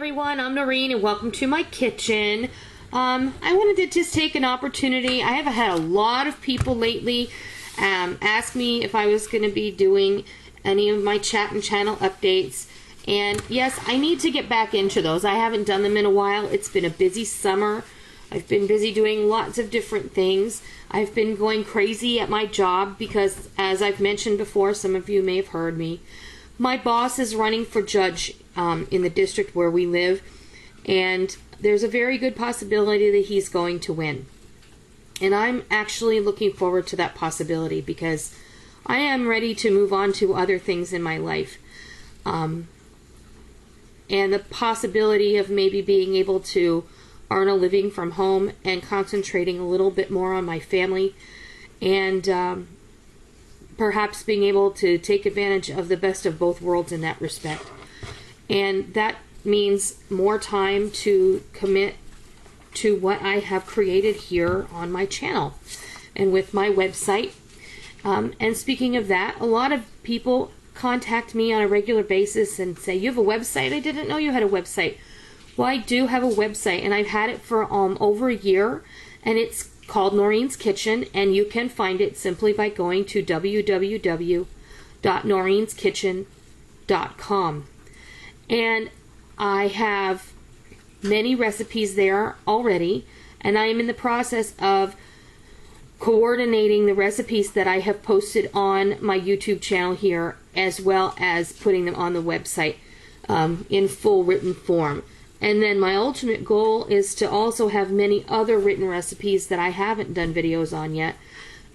everyone, I'm Noreen and welcome to my kitchen. I wanted to just take an opportunity. I have had a lot of people lately ask me if I was going to be doing any of my chat and channel updates. And yes, I need to get back into those. I haven't done them in a while. It's been a busy summer. I've been busy doing lots of different things. I've been going crazy at my job because, as I've mentioned before, some of you may have heard me, my boss is running for judge in the district where we live, and there's a very good possibility that he's going to win. And I'm actually looking forward to that possibility because I am ready to move on to other things in my life. And the possibility of maybe being able to earn a living from home and concentrating a little bit more on my family, and perhaps being able to take advantage of the best of both worlds in that respect. And that means more time to commit to what I have created here on my channel and with my website. And speaking of that, a lot of people contact me on a regular basis and say, "You have a website? I didn't know you had a website." Well, I do have a website, and I've had it for over a year, and it's called Noreen's Kitchen, and you can find it simply by going to www.noreenskitchen.com. And I have many recipes there already, and I am in the process of coordinating the recipes that I have posted on my YouTube channel here, as well as putting them on the website in full written form. And then my ultimate goal is to also have many other written recipes that I haven't done videos on yet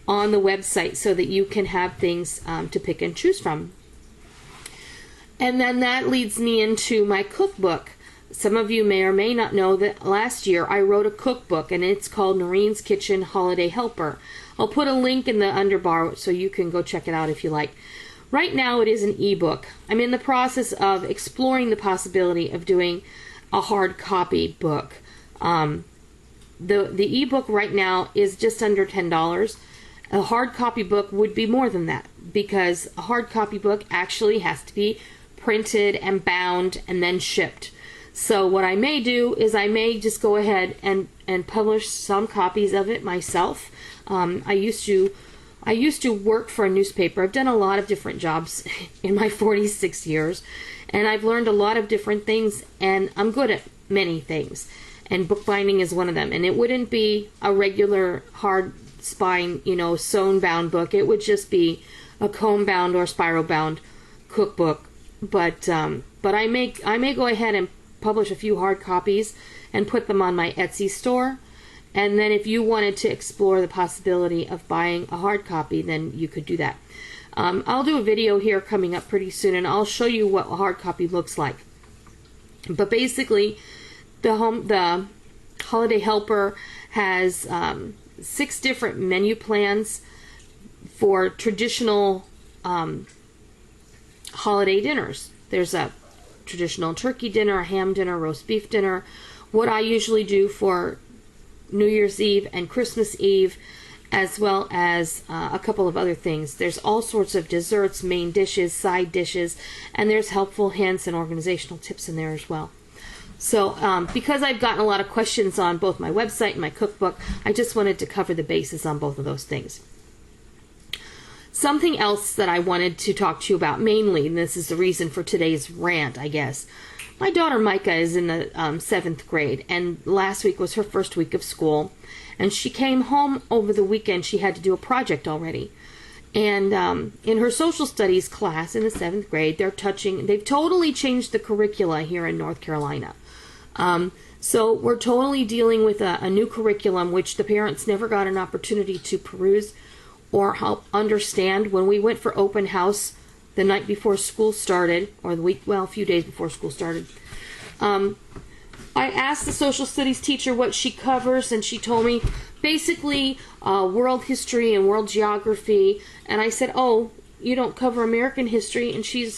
on the website, so that you can have things to pick and choose from. And then that leads me into my cookbook. Some of you may or may not know that last year I wrote a cookbook, and it's called Noreen's Kitchen Holiday Helper. I'll put a link in the underbar so you can go check it out if you like. Right now it is an ebook. I'm in the process of exploring the possibility of doing a hard copy book. The ebook right now is just under $10. A hard copy book would be more than that, because a hard copy book actually has to be printed and bound and then shipped. So what I may do is I may just go ahead and publish some copies of it myself. I used to work for a newspaper. I've done a lot of different jobs in my 46 years, and I've learned a lot of different things, and I'm good at many things, and bookbinding is one of them. And it wouldn't be a regular hard spine, sewn bound book. It would just be a comb bound or spiral bound cookbook. But I may go ahead and publish a few hard copies and put them on my Etsy store. And then if you wanted to explore the possibility of buying a hard copy, then you could do that. I'll do a video here coming up pretty soon, and I'll show you what a hard copy looks like. But basically, the Holiday Helper has 6 different menu plans for traditional holiday dinners. There's a traditional turkey dinner, a ham dinner, roast beef dinner. What I usually do for New Year's Eve and Christmas Eve, as well as a couple of other things. There's all sorts of desserts, main dishes, side dishes, and there's helpful hints and organizational tips in there as well. So because I've gotten a lot of questions on both my website and my cookbook, I just wanted to cover the bases on both of those things. Something else that I wanted to talk to you about mainly, and this is the reason for today's rant, I guess. My daughter Micah is in the 7th grade, and last week was her first week of school, and she came home over the weekend. She had to do a project already. And in her social studies class in the 7th grade, they've totally changed the curricula here in North Carolina. So we're totally dealing with a new curriculum, which the parents never got an opportunity to peruse or help understand. When we went for open house the night before school started, or a few days before school started, I asked the social studies teacher what she covers, and she told me basically world history and world geography. And I said, "Oh, you don't cover American history?" And she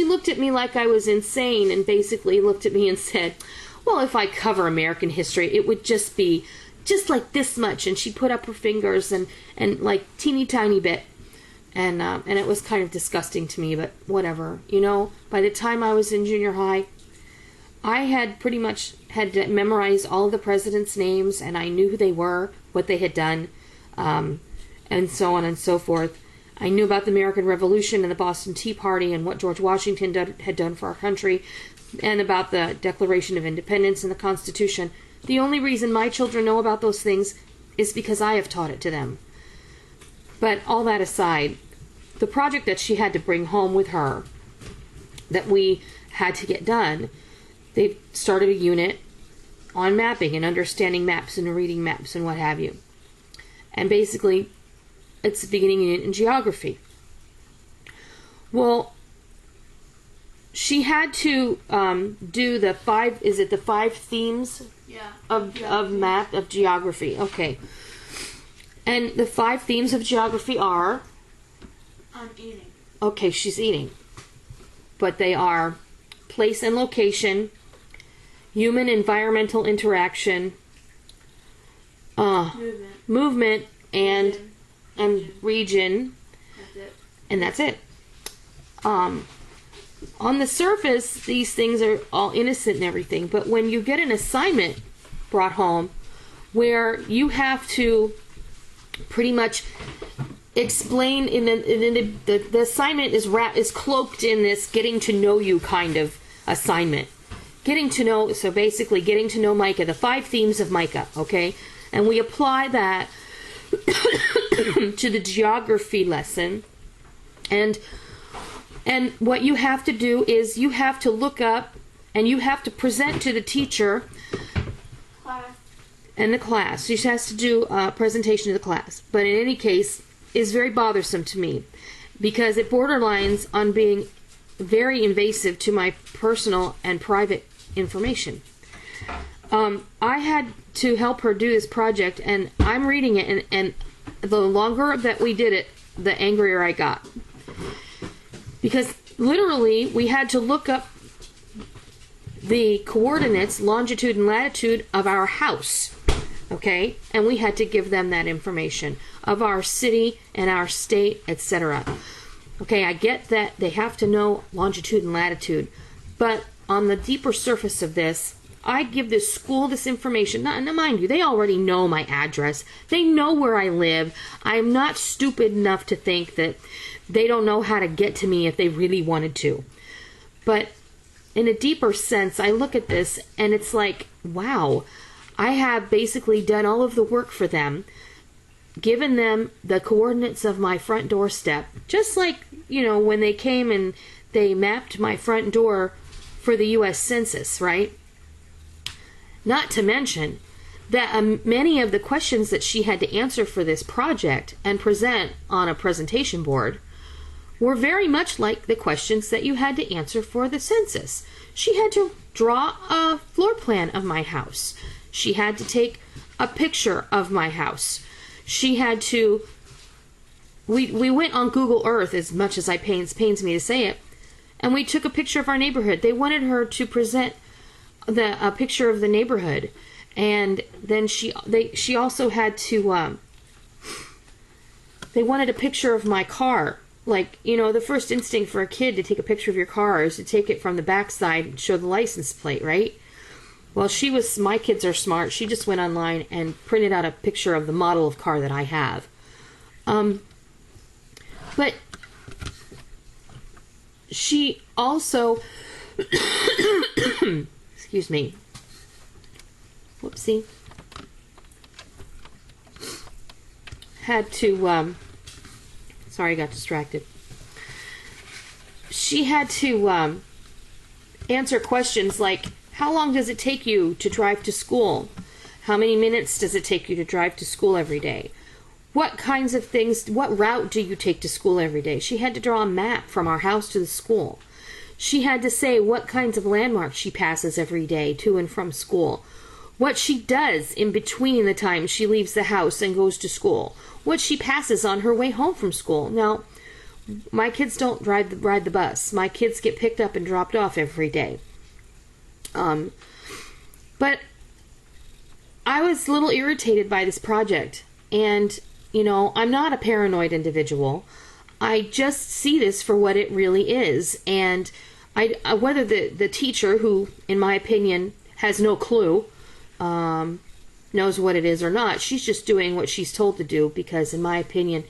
looked at me like I was insane, and basically looked at me and said, "Well, if I cover American history, it would just be just like this much." And she put up her fingers and like teeny tiny bit. And it was kind of disgusting to me, but whatever. By the time I was in junior high, I had pretty much had to memorize all the presidents' names, and I knew who they were, what they had done, and so on and so forth. I knew about the American Revolution and the Boston Tea Party and what George Washington had done for our country, and about the Declaration of Independence and the Constitution. The only reason my children know about those things is because I have taught it to them. But all that aside, the project that she had to bring home with her, that we had to get done, they started a unit on mapping and understanding maps and reading maps and what have you. And basically, it's the beginning unit in geography. Well, she had to do the five themes of map of geography. Okay. And the 5 themes of geography are? I'm eating. Okay, she's eating. But they are place and location, human environmental interaction, movement and region. That's it. And that's it. On the surface, these things are all innocent and everything, but when you get an assignment brought home where you have to pretty much explain the assignment is cloaked in this getting to know you kind of assignment. So basically getting to know Micah, the 5 themes of Micah, okay? And we apply that to the geography lesson. And what you have to do is you have to look up and you have to present to the teacher and the class. She has to do a presentation to the class. But in any case, is very bothersome to me because it borderlines on being very invasive to my personal and private information. I had to help her do this project, and I'm reading it, and the longer that we did it, the angrier I got. Because literally, we had to look up the coordinates, longitude and latitude of our house. Okay? And we had to give them that information of our city and our state, etc. Okay, I get that they have to know longitude and latitude, but on the deeper surface of this, I give this school this information. Now, mind you, they already know my address. They know where I live. I'm not stupid enough to think that they don't know how to get to me if they really wanted to. But in a deeper sense, I look at this and it's like, wow, I have basically done all of the work for them, given them the coordinates of my front doorstep, just like, when they came and they mapped my front door for the U.S. Census, right? Not to mention that many of the questions that she had to answer for this project and present on a presentation board were very much like the questions that you had to answer for the census. She had to draw a floor plan of my house. She had to take a picture of my house. She had to... We went on Google Earth, as much as pains me to say it, and we took a picture of our neighborhood. They wanted her to present a picture of the neighborhood, and then she also had to... they wanted a picture of my car. Like, the first instinct for a kid to take a picture of your car is to take it from the backside and show the license plate, right? Well, my kids are smart. She just went online and printed out a picture of the model of car that I have. But she also, excuse me, whoopsie, had to, sorry, I got distracted. She had to answer questions like, how long does it take you to drive to school? How many minutes does it take you to drive to school every day? What kinds of things, what route do you take to school every day? She had to draw a map from our house to the school. She had to say what kinds of landmarks she passes every day to and from school. What she does in between the time she leaves the house and goes to school. What she passes on her way home from school. Now, my kids don't ride the bus. My kids get picked up and dropped off every day. But I was a little irritated by this project. And, I'm not a paranoid individual. I just see this for what it really is. And whether the teacher, who in my opinion has no clue, knows what it is or not, she's just doing what she's told to do, because in my opinion,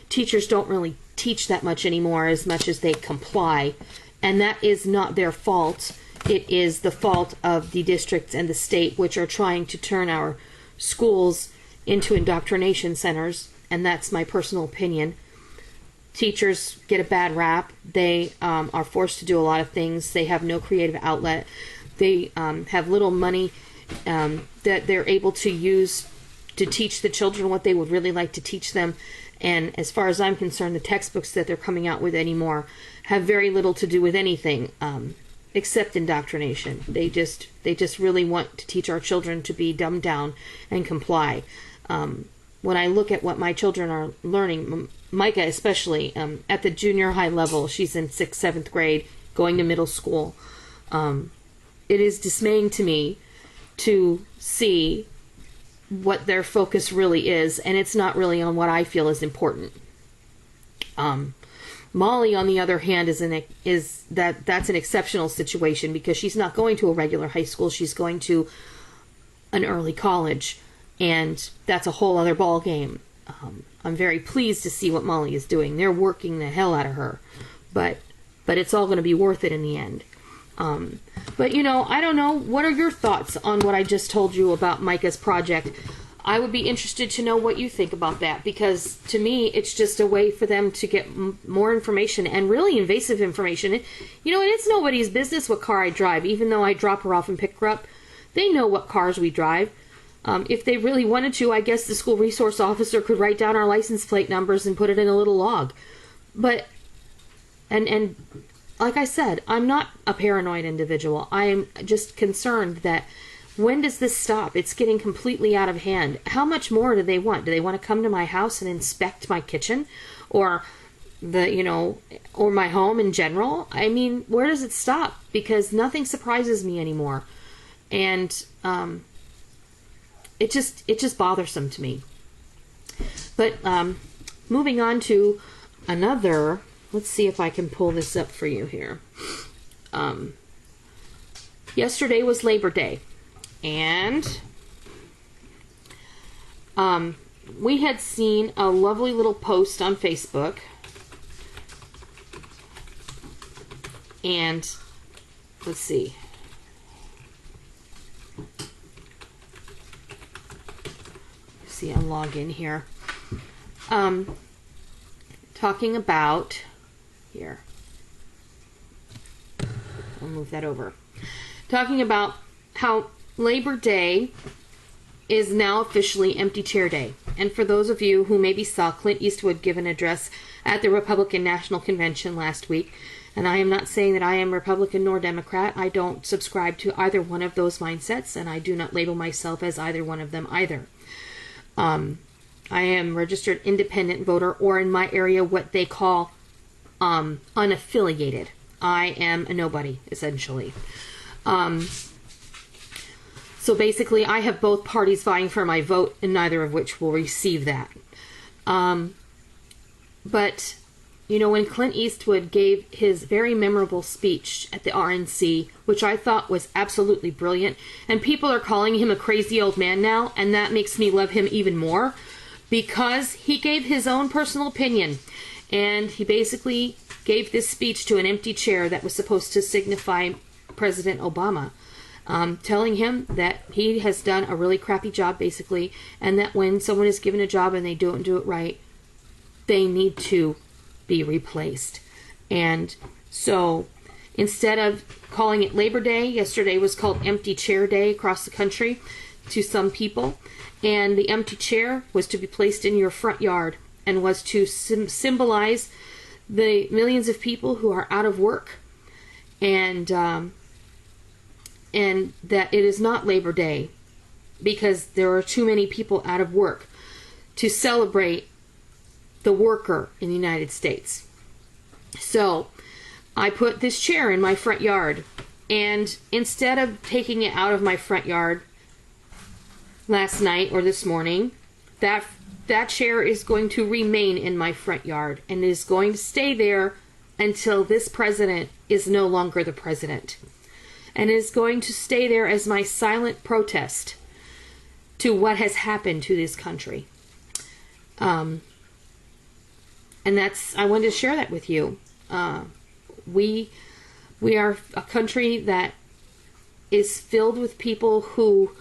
teachers don't really teach that much anymore, as much as they comply, and that is not their fault. It is the fault of the districts and the state, which are trying to turn our schools into indoctrination centers, and that's my personal opinion. Teachers get a bad rap. They are forced to do a lot of things. They have no creative outlet. They have little money that they're able to use to teach the children what they would really like to teach them. And as far as I'm concerned, the textbooks that they're coming out with anymore have very little to do with anything except indoctrination. They just really want to teach our children to be dumbed down and comply. When I look at what my children are learning, Micah especially, at the junior high level, she's in 6th, 7th grade, going to middle school. It is dismaying to me to see what their focus really is, and it's not really on what I feel is important. Molly, on the other hand, that's an exceptional situation, because she's not going to a regular high school. She's going to an early college, and that's a whole other ball game. I'm very pleased to see what Molly is doing. They're working the hell out of her, but it's all going to be worth it in the end. But I don't know. What are your thoughts on what I just told you about Micah's project? I would be interested to know what you think about that, because to me, it's just a way for them to get more information, and really invasive information. And it's nobody's business what car I drive, even though I drop her off and pick her up. They know what cars we drive. If they really wanted to, I guess the school resource officer could write down our license plate numbers and put it in a little log. But, and like I said, I'm not a paranoid individual. I am just concerned that, when does this stop? It's getting completely out of hand. How much more do they want? Do they want to come to my house and inspect my kitchen, or or my home in general? I mean, where does it stop? Because nothing surprises me anymore, and it just bothersome to me. But moving on to another. Let's see if I can pull this up for you here. Yesterday was Labor Day. And we had seen a lovely little post on Facebook. And let's see. I'll log in here. Talking about here. I'll move that over. Talking about how Labor Day is now officially Empty Chair Day. And for those of you who maybe saw Clint Eastwood give an address at the Republican National Convention last week, and I am not saying that I am Republican nor Democrat. I don't subscribe to either one of those mindsets, and I do not label myself as either one of them either. I am registered independent voter, or in my area what they call unaffiliated. I am a nobody, essentially. So basically, I have both parties vying for my vote, and neither of which will receive that. But, when Clint Eastwood gave his very memorable speech at the RNC, which I thought was absolutely brilliant, and people are calling him a crazy old man now, and that makes me love him even more, because he gave his own personal opinion, and he basically gave this speech to an empty chair that was supposed to signify President Obama. Telling him that he has done a really crappy job, basically, and that when someone is given a job and they don't do it right, they need to be replaced. And so, instead of calling it Labor Day, yesterday was called Empty Chair Day across the country to some people, and the empty chair was to be placed in your front yard and was to symbolize the millions of people who are out of work, and that it is not Labor Day because there are too many people out of work to celebrate the worker in the United States. So I put this chair in my front yard, and instead of taking it out of my front yard last night or this morning, that chair is going to remain in my front yard and is going to stay there until this president is no longer the president, and is going to stay there as my silent protest to what has happened to this country. And I wanted to share that with you. We are a country that is filled with people who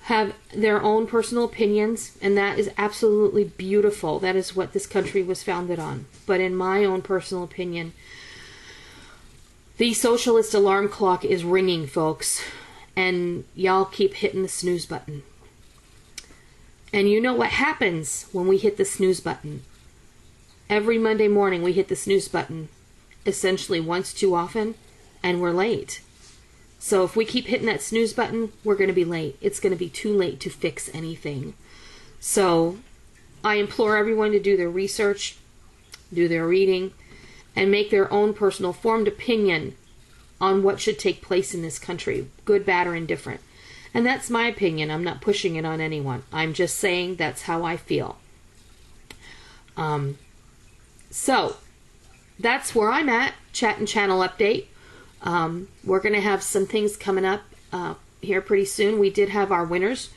have their own personal opinions, and that is absolutely beautiful. That is what this country was founded on. But in my own personal opinion, the socialist alarm clock is ringing, folks, and y'all keep hitting the snooze button. And you know what happens when we hit the snooze button? Every Monday morning we hit the snooze button essentially once too often, and we're late. So if we keep hitting that snooze button, we're going to be late. It's going to be too late to fix anything. So I implore everyone to do their research, do their reading, and make their own personal formed opinion on what should take place in this country, good, bad, or indifferent. And that's my opinion. I'm not pushing it on anyone. I'm just saying that's how I feel. So that's where I'm at. Chat and channel update. We're going to have some things coming up here pretty soon. We did have our winners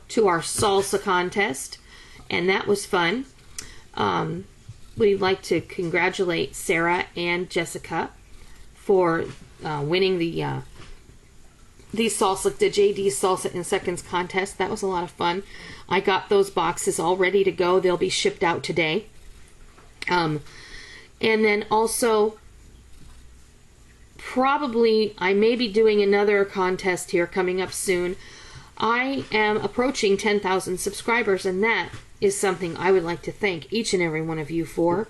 to our salsa contest, and that was fun. We'd like to congratulate Sarah and Jessica for winning the JD Salsa in Seconds contest. That was a lot of fun. I got those boxes all ready to go. They'll be shipped out today. And then also, probably I may be doing another contest here coming up soon. I am approaching 10,000 subscribers, and that is something I would like to thank each and every one of you for.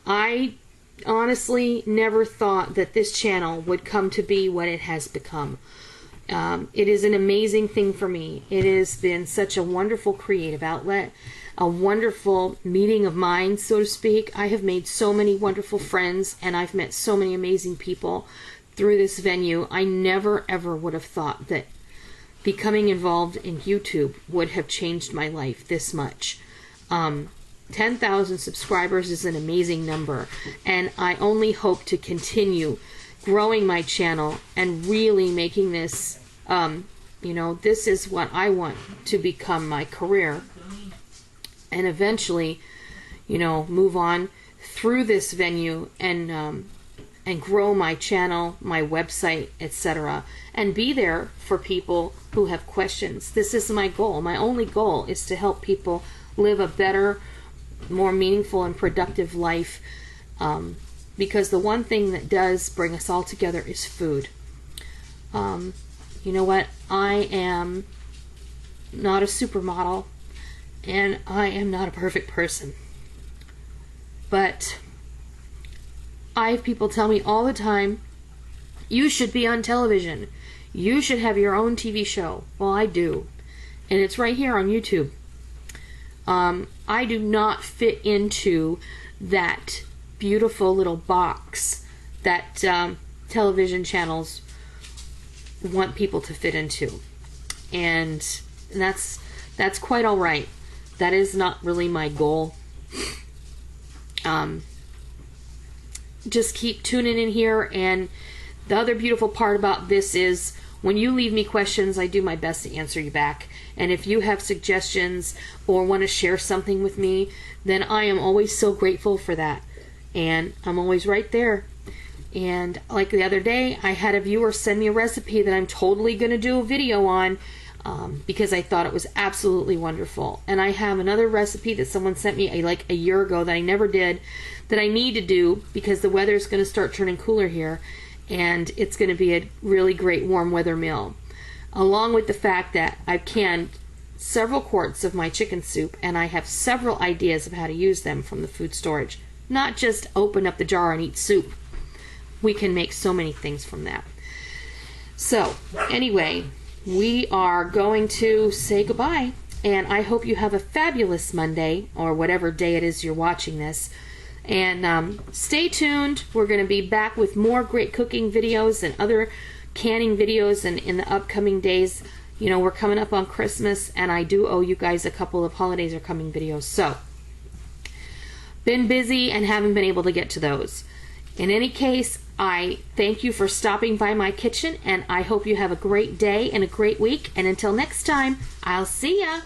I honestly never thought that this channel would come to be what it has become. It is an amazing thing for me. It has been such a wonderful creative outlet, a wonderful meeting of minds, so to speak. I have made so many wonderful friends, and I've met so many amazing people through this venue. I never ever would have thought that becoming involved in YouTube would have changed my life this much. 10,000 subscribers is an amazing number, and I only hope to continue growing my channel and really making this, this is what I want to become my career, and eventually, move on through this venue and grow my channel, my website, etc., and be there for people who have questions. This is my goal. My only goal is to help people live a better, more meaningful and productive life, because the one thing that does bring us all together is food. You know what? I am not a supermodel, and I am not a perfect person. But I have people tell me all the time, you should be on television. You should have your own TV show. Well, I do. And it's right here on YouTube. I do not fit into that beautiful little box that television channels want people to fit into. And that's quite all right. That is not really my goal. Just keep tuning in here, and the other beautiful part about this is when you leave me questions, I do my best to answer you back. And if you have suggestions or want to share something with me, then I am always so grateful for that. And I'm always right there. And like the other day, I had a viewer send me a recipe that I'm totally going to do a video on, because I thought it was absolutely wonderful. And I have another recipe that someone sent me like a year ago that I never did, that I need to do because the weather is going to start turning cooler here, and it's going to be a really great warm weather meal. Along with the fact that I've canned several quarts of my chicken soup, and I have several ideas of how to use them from the food storage. Not just open up the jar and eat soup. We can make so many things from that. So, anyway, we are going to say goodbye, and I hope you have a fabulous Monday, or whatever day it is you're watching this. And stay tuned. We're going to be back with more great cooking videos and other canning videos in the upcoming days. We're coming up on Christmas, and I do owe you guys a couple of holidays are coming videos. So, been busy and haven't been able to get to those. In any case, I thank you for stopping by my kitchen, and I hope you have a great day and a great week. And until next time, I'll see ya.